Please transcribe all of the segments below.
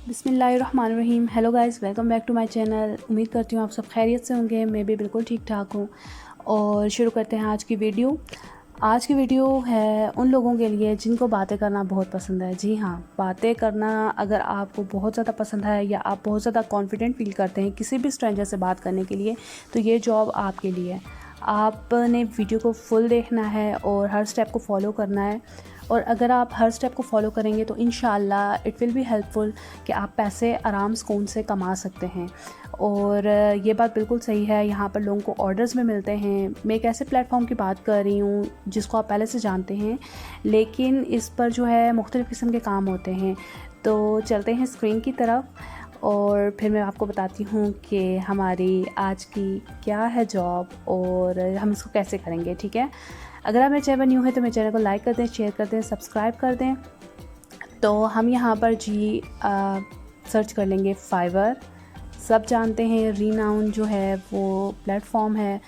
बिस्मिल्लाहिर्रहमानिर्रहीम। Hello guys, welcome back to my channel. उम्मीद करती हूँ आप सब खैरियत से होंगे। मैं भी बिल्कुल ठीक ठाक हूँ। और शुरू करते हैं आज की वीडियो। आज की वीडियो है उन लोगों के लिए जिनको बातें करना बहुत पसंद है। जी हाँ, बातें करना अगर आपको बहुत ज़्यादा पसंद है या आप बहुत ज़्यादा कॉन्फिडेंट फील करते हैं किसी भी स्ट्रेंजर से बात करने के लिए, तो ये जॉब आपके लिए है। आपने वीडियो को फुल देखना है और हर स्टेप को फॉलो करना है। और अगर आप हर स्टेप को फॉलो करेंगे तो इंशाल्लाह इट विल बी हेल्पफुल कि आप पैसे आराम सुकून से कमा सकते हैं। और ये बात बिल्कुल सही है, यहाँ पर लोगों को ऑर्डर्स में मिलते हैं। मैं एक ऐसे प्लेटफॉर्म की बात कर रही हूँ जिसको आप पहले से जानते हैं, लेकिन इस पर जो है मुख्तलिफ़ किस्म के काम होते हैं। तो चलते हैं स्क्रीन की तरफ और फिर मैं आपको बताती हूँ कि हमारी आज की क्या है जॉब और हम इसको कैसे करेंगे। ठीक है, अगर आप मेरे चैनल पर न्यू है तो मेरे चैनल को लाइक कर दें, शेयर कर दें, सब्सक्राइब कर दें। तो हम यहाँ पर सर्च कर लेंगे फाइवर। सब जानते हैं रीनाउन जो है वो प्लेटफॉर्म है,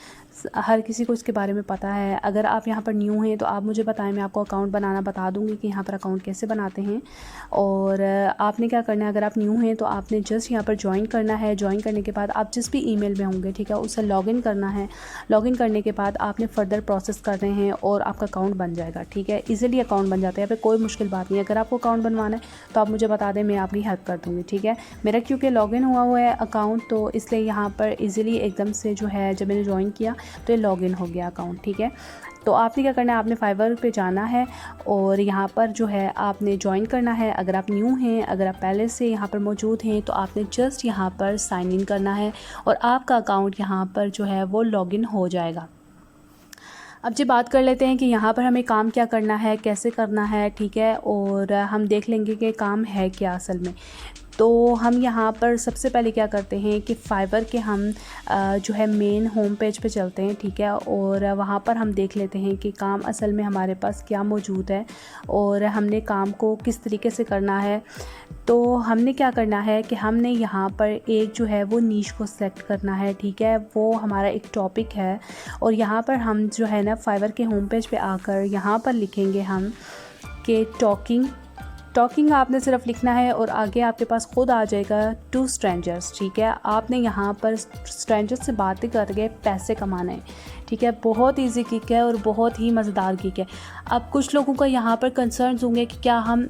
हर किसी को इसके बारे में पता है। अगर आप यहाँ पर न्यू हैं तो आप मुझे बताएं, मैं आपको अकाउंट बनाना बता दूँगी कि यहाँ पर अकाउंट कैसे बनाते हैं। और आपने क्या करना है, अगर आप न्यू हैं तो आपने जस्ट यहाँ पर ज्वाइन करना है। ज्वाइन करने के बाद आप जिस भी ईमेल में होंगे, ठीक है, उससे लॉगिन करना है। लॉगिन करने के बाद आपने फ़र्दर प्रोसेस करने हैं और आपका अकाउंट बन जाएगा। ठीक है, ईज़िली अकाउंट बन जाता है, यहाँ पर कोई मुश्किल बात नहीं है। अगर आपको अकाउंट बनवाना है तो आप मुझे बता दें, मैं आपकी हेल्प कर दूँगी। ठीक है, मेरा क्योंकि लॉगिन हुआ है अकाउंट, तो इसलिए यहाँ पर ईज़िली एकदम से जो है जब मैंने ज्वाइन किया तो ये लॉगिन हो गया अकाउंट। ठीक है, तो आपने क्या करना है, आपने फाइवर पे जाना है और यहाँ पर जो है आपने ज्वाइन करना है। अगर आप न्यू हैं, अगर आप पहले से यहाँ पर मौजूद हैं तो आपने जस्ट यहाँ पर साइन इन करना है और आपका अकाउंट यहाँ पर जो है वो लॉगिन हो जाएगा। अब जी बात कर लेते हैं कि यहाँ पर हमें काम क्या करना है, कैसे करना है। ठीक है, और हम देख लेंगे कि काम है क्या असल में। तो हम यहाँ पर सबसे पहले क्या करते हैं कि फाइवर के हम जो है मेन होम पेज पे चलते हैं। ठीक है, और वहाँ पर हम देख लेते हैं कि काम असल में हमारे पास क्या मौजूद है और हमने काम को किस तरीके से करना है। तो हमने क्या करना है कि हमने यहाँ पर एक जो है वो नीश को सेलेक्ट करना है। ठीक है, वो हमारा एक टॉपिक है और यहाँ पर हम जो है ना फाइवर के होम पेज पे आकर यहाँ पर लिखेंगे हम कि टॉकिंग आपने सिर्फ लिखना है और आगे आपके पास खुद आ जाएगा टू स्ट्रेंजर्स। ठीक है, आपने यहाँ पर स्ट्रेंजर्स से बातें करके पैसे कमाना है। ठीक है, बहुत इजी गिग है और बहुत ही मज़ेदार गिग है। अब कुछ लोगों का यहाँ पर कंसर्न्स होंगे कि क्या हम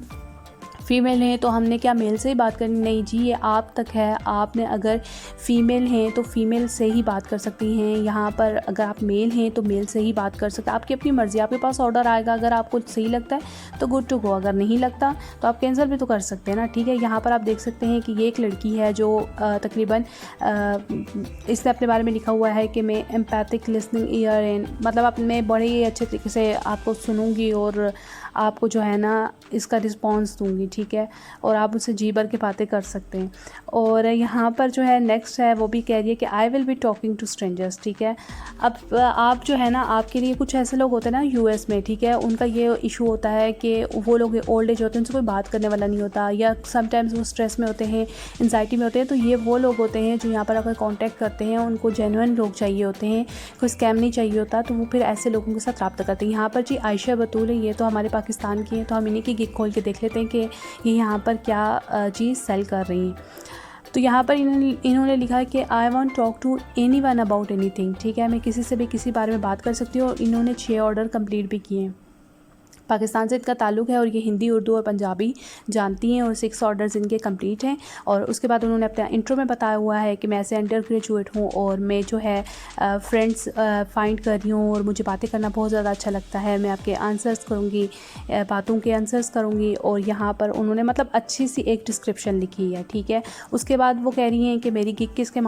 फ़ीमेल हैं तो हमने क्या मेल से ही बात करनी। नहीं जी, ये आप तक है। आपने अगर फ़ीमेल हैं तो फ़ीमेल से ही बात कर सकती हैं। यहाँ पर अगर आप मेल हैं तो मेल से ही बात कर सकते हैं। आपकी अपनी मर्ज़ी, आपके पास ऑर्डर आएगा, अगर आपको सही लगता है तो गुड टू गो, अगर नहीं लगता तो आप कैंसिल भी तो कर सकते हैं ना। ठीक है, यहाँ पर आप देख सकते हैं कि ये एक लड़की है जो तकरीबन इसने अपने बारे में लिखा हुआ है कि मैं एम्पैथिक लिसनिंग ईयर एंड, मतलब अब मैं बड़े ही अच्छे तरीके से आपको सुनूंगी और आपको जो है ना इसका रिस्पॉन्स दूंगी। ठीक है, और आप उससे जी भर के बातें कर सकते हैं। और यहाँ पर जो है नेक्स्ट है वो भी कह रही है कि I will be talking to strangers. ठीक है, अब आप जो है ना, आपके लिए कुछ ऐसे लोग होते हैं ना यूएस में, ठीक है, उनका ये इशू होता है कि वो लोग ओल्ड एज होते हैं, उनसे कोई बात करने वाला नहीं होता, या समटाइम्स वो स्ट्रेस में होते हैं, एंजाइटी में होते हैं। तो ये वो लोग होते हैं जो यहाँ पर अगर कॉन्टैक्ट करते हैं, उनको जेन्युइन लोग चाहिए होते हैं, कोई स्कैम नहीं चाहिए होता, तो वो फिर ऐसे लोगों के साथ रब्ता करते हैं। यहाँ पर जी आयशा बतूल है, ये तो हमारे पाकिस्तान की हैं, तो हम इन्हीं की गिग खोल के देख लेते हैं कि ये यहाँ पर क्या चीज़ सेल कर रही हैं। तो यहाँ पर इन्होंने लिखा है कि I want talk to anyone about anything. ठीक है, मैं किसी से भी किसी बारे में बात कर सकती हूँ। और इन्होंने 6 ऑर्डर कंप्लीट भी किए हैं। पाकिस्तान से इनका ताल्लुक़ है और ये हिंदी, उर्दू और पंजाबी जानती हैं और 6 ऑर्डर्स इनके कंप्लीट हैं। और उसके बाद उन्होंने अपना इंट्रो में बताया हुआ है कि मैं ऐसे अंडर ग्रेजुएट हूँ और मैं जो है फ्रेंड्स फाइंड कर रही हूँ और मुझे बातें करना बहुत ज़्यादा अच्छा लगता है। मैं आपके आंसर्स करूँगी, बातों के आंसर्स करूँगी। और यहाँ पर उन्होंने मतलब अच्छी सी एक डिस्क्रिप्शन लिखी है। ठीक है, उसके बाद वो कह रही हैं कि मेरी गिग किसके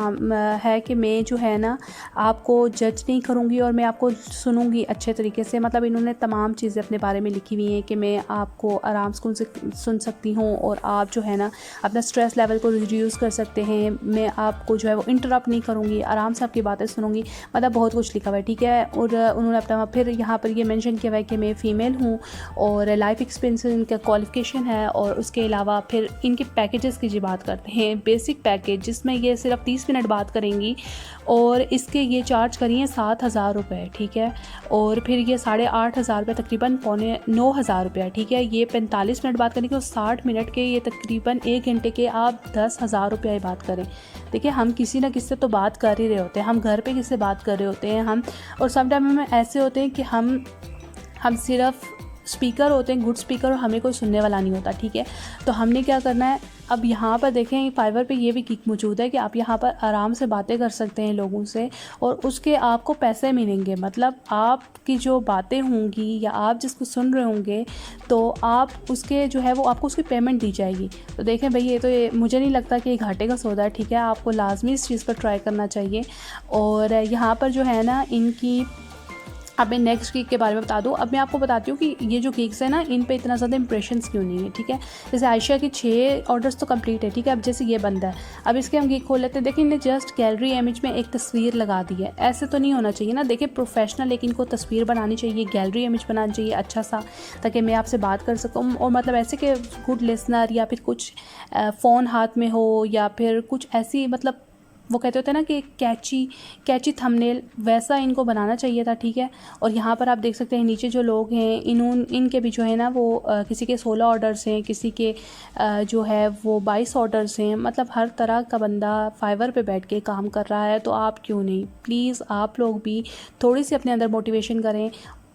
है कि मैं जो है ना आपको जज नहीं करूँगी और मैं आपको सुनूँगी अच्छे तरीके से। मतलब इन्होंने तमाम चीज़ें अपने बारे में लिखी हुई हैं कि मैं आपको आराम से सुन सकती हूँ और आप जो है ना अपना स्ट्रेस लेवल को रिड्यूस कर सकते हैं। मैं आपको जो है वो इंटरप्ट नहीं करूँगी, आराम से आपकी बातें सुनूंगी। मतलब बहुत कुछ लिखा हुआ है। ठीक है, और उन्होंने अपना फिर यहाँ पर ये मेंशन किया हुआ है कि मैं फ़ीमेल हूँ और लाइफ एक्सपीरियंस इनका क्वालिफिकेशन है। और उसके अलावा फिर इनके पैकेजेस की जी बात करते हैं। बेसिक पैकेज जिसमें ये सिर्फ 30 मिनट बात करेंगी और इसके ये चार्ज करिए 7,000 रुपये। ठीक है, और फिर ये 8,500 रुपये, तकरीबन पौने हैं 9,000 रुपया, ठीक है। ये 45 मिनट बात करने के और 60 मिनट के, ये तकरीबन 1 घंटे के आप 10,000 रुपया बात करें। देखिए हम किसी ना किसी से तो बात कर ही रहे होते हैं, हम घर पे किससे बात कर रहे होते हैं हम, और समटाइम में ऐसे होते हैं कि हम सिर्फ स्पीकर होते हैं, गुड स्पीकर, और हमें कोई सुनने वाला नहीं होता, ठीक है। तो हमने क्या करना है, अब यहाँ पर देखें फाइवर पे ये भी किक मौजूद है कि आप यहाँ पर आराम से बातें कर सकते हैं लोगों से, और उसके आपको पैसे मिलेंगे। मतलब आपकी जो बातें होंगी या आप जिसको सुन रहे होंगे तो आप उसके जो है वो आपको उसकी पेमेंट दी जाएगी। तो देखें भाई ये मुझे नहीं लगता कि ये घाटे का सौदा है, ठीक है। आपको लाजमी इस चीज़ पर ट्राई करना चाहिए। और यहाँ पर जो है ना इनकी, अब मैं नेक्स्ट गिग के बारे में बता दूँ। अब मैं आपको बताती हूँ कि ये जो गिग्स है ना इन पे इतना ज़्यादा इंप्रेशंस क्यों नहीं है, ठीक है। जैसे आयशा के 6 ऑर्डर्स तो कंप्लीट है, ठीक है। अब जैसे ये बंदा है, अब इसके हम गिग खोल लेते हैं। देखिए इन्हें जस्ट गैलरी इमेज में एक तस्वीर लगा दी है, ऐसे तो नहीं होना चाहिए ना। देखिए प्रोफेशनल, लेकिन इनको तस्वीर बनानी चाहिए, गैलरी इमेज बनानी चाहिए अच्छा सा, ताकि मैं आपसे बात कर सकूँ। और मतलब ऐसे कि गुड लिसनर, या फिर कुछ फ़ोन हाथ में हो, या फिर कुछ ऐसी, मतलब वो कहते होते हैं ना कि कैची थंबनेल, वैसा इनको बनाना चाहिए था, ठीक है। और यहाँ पर आप देख सकते हैं नीचे जो लोग हैं इनके भी जो है ना वो किसी के 16 ऑर्डर्स हैं, किसी के जो है वो 22 ऑर्डर्स हैं। मतलब हर तरह का बंदा फाइवर पे बैठ के काम कर रहा है, तो आप क्यों नहीं, प्लीज़ आप लोग भी थोड़ी सी अपने अंदर मोटिवेशन करें,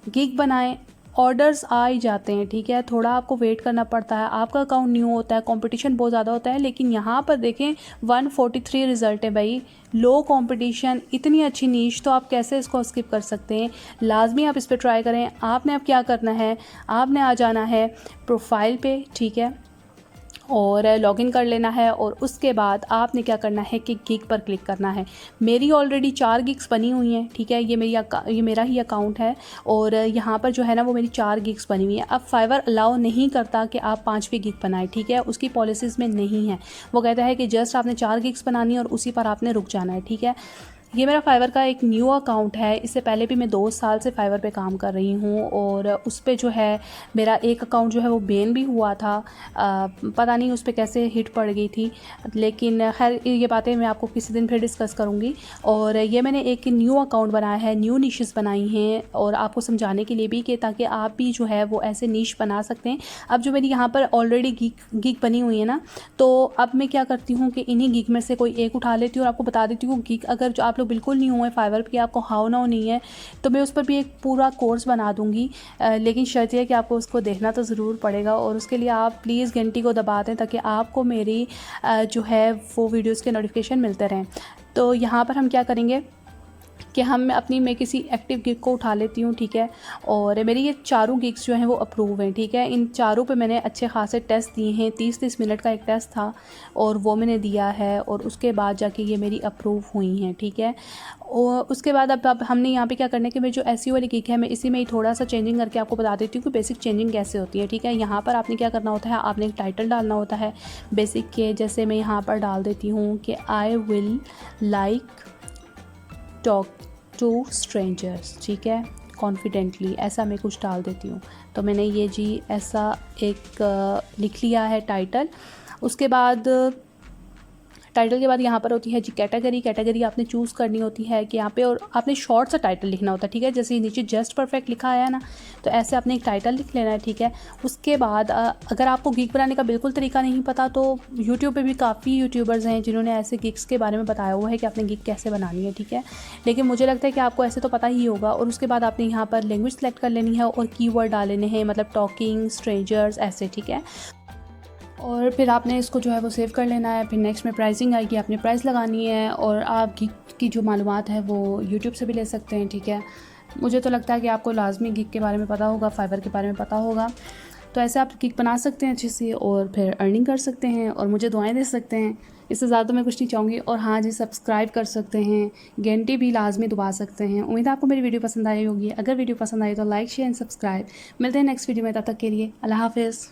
गिग बनाएं। ऑर्डर्स आ ही जाते हैं, ठीक है। थोड़ा आपको वेट करना पड़ता है, आपका अकाउंट न्यू होता है, कंपटीशन बहुत ज़्यादा होता है। लेकिन यहाँ पर देखें 143 रिज़ल्ट है भाई, लो कंपटीशन, इतनी अच्छी नीश, तो आप कैसे इसको स्किप कर सकते हैं। लाजमी आप इस पर ट्राई करें। आपने अब क्या करना है, आपने आ जाना है प्रोफाइल पे, ठीक है, और लॉगिन कर लेना है। और उसके बाद आपने क्या करना है कि गिग पर क्लिक करना है। मेरी ऑलरेडी 4 गिग्स बनी हुई हैं, ठीक है। ये मेरा ही अकाउंट है, और यहाँ पर जो है ना वो मेरी 4 गिग्स बनी हुई हैं। अब फाइवर अलाउ नहीं करता कि आप 5वीं गिग बनाएं, ठीक है, उसकी पॉलिसीज़ में नहीं है। वो कहता है कि जस्ट आपने 4 गिग्स बनानी है और उसी पर आपने रुक जाना है, ठीक है। ये मेरा फाइवर का एक न्यू अकाउंट है। इससे पहले भी मैं 2 साल से फाइवर पे काम कर रही हूँ, और उस पे जो है मेरा एक अकाउंट जो है वो बैन भी हुआ था। पता नहीं उस पे कैसे हिट पड़ गई थी, लेकिन खैर ये बातें मैं आपको किसी दिन फिर डिस्कस करूँगी। और ये मैंने एक न्यू अकाउंट बनाया है, न्यू निशेस बनाई हैं, और आपको समझाने के लिए भी कि ताकि आप भी जो है वो ऐसे नीश बना सकते हैं। अब जो मेरी यहाँ पर ऑलरेडी गिग बनी हुई है ना, तो अब मैं क्या करती हूँ कि इन्हीं गिग में से कोई एक उठा लेती हूँ और आपको बता देती हूँ गिग अगर जो आप लोग बिल्कुल नहीं हुए फाइवर पे, आपको हाउ नाउ नहीं है, तो मैं उस पर भी एक पूरा कोर्स बना दूँगी। लेकिन शर्त यह है कि आपको उसको देखना तो ज़रूर पड़ेगा, और उसके लिए आप प्लीज़ घंटी को दबा दें ताकि आपको मेरी जो है वो वीडियोज़ के नोटिफिकेशन मिलते रहें। तो यहाँ पर हम क्या करेंगे कि मैं किसी एक्टिव गिग को उठा लेती हूँ, ठीक है। और मेरी ये 4 गिग्स जो हैं वो अप्रूव हैं, ठीक है। इन 4 पे मैंने अच्छे खासे टेस्ट दिए हैं। 30-30 मिनट का एक टेस्ट था और वो मैंने दिया है, और उसके बाद जाके ये मेरी अप्रूव हुई हैं, ठीक है। और उसके बाद अब हमने यहाँ पे क्या करना है कि मैं जो एसईओ वाली गिग है मैं इसी में ही थोड़ा सा चेंजिंग करके आपको बता देती हूँ कि बेसिक चेंजिंग कैसे होती है, ठीक है। यहाँ पर आपने क्या करना होता है, आपने एक टाइटल डालना होता है बेसिक के, जैसे मैं यहाँ पर डाल देती हूँ कि I will like talk to strangers, ठीक है, कॉन्फिडेंटली, ऐसा मैं कुछ डाल देती हूँ। तो मैंने ये जी ऐसा एक लिख लिया है टाइटल। उसके बाद टाइटल के बाद यहाँ पर होती है जी कैटेगरी आपने चूज़ करनी होती है कि यहाँ पे, और आपने शॉर्ट सा टाइटल लिखना होता है, ठीक है। जैसे नीचे जस्ट परफेक्ट लिखा है ना, तो ऐसे आपने एक टाइटल लिख लेना है, ठीक है। उसके बाद अगर आपको गिग बनाने का बिल्कुल तरीका नहीं पता, तो यूट्यूब पे भी काफ़ी यूट्यूबर्स हैं जिन्होंने ऐसे गिग्स के बारे में बताया हुआ है कि आपने गिग कैसे बनानी है, ठीक है। लेकिन मुझे लगता है कि आपको ऐसे तो पता ही होगा। और उसके बाद आपने यहाँ पर लैंग्वेज सेलेक्ट कर लेनी है और कीवर्ड डाल लेने हैं, मतलब टॉकिंग, स्ट्रेंजर्स, ऐसे, ठीक है। और फिर आपने इसको जो है वो सेव कर लेना है। फिर नेक्स्ट में प्राइसिंग आएगी, आपने प्राइस लगानी है, और आप गिग की जो मालूमात है वो यूट्यूब से भी ले सकते हैं, ठीक है। मुझे तो लगता है कि आपको लाजमी गिग के बारे में पता होगा, फाइवर के बारे में पता होगा, तो ऐसे आप गिग बना सकते हैं अच्छे से, और फिर अर्निंग कर सकते हैं, और मुझे दुआएं दे सकते हैं। इससे ज़्यादा तो मैं कुछ नहीं चाहूँगी। और हाँ जी, सब्सक्राइब कर सकते हैं, घंटी भी लाजमी दबा सकते हैं। उम्मीद है आपको मेरी वीडियो पसंद आई होगी। अगर वीडियो पसंद आई तो लाइक, शेयर एंड सब्सक्राइब। मिलते हैं नेक्स्ट वीडियो में, तब तक के लिए अल्लाह हाफ़िज़।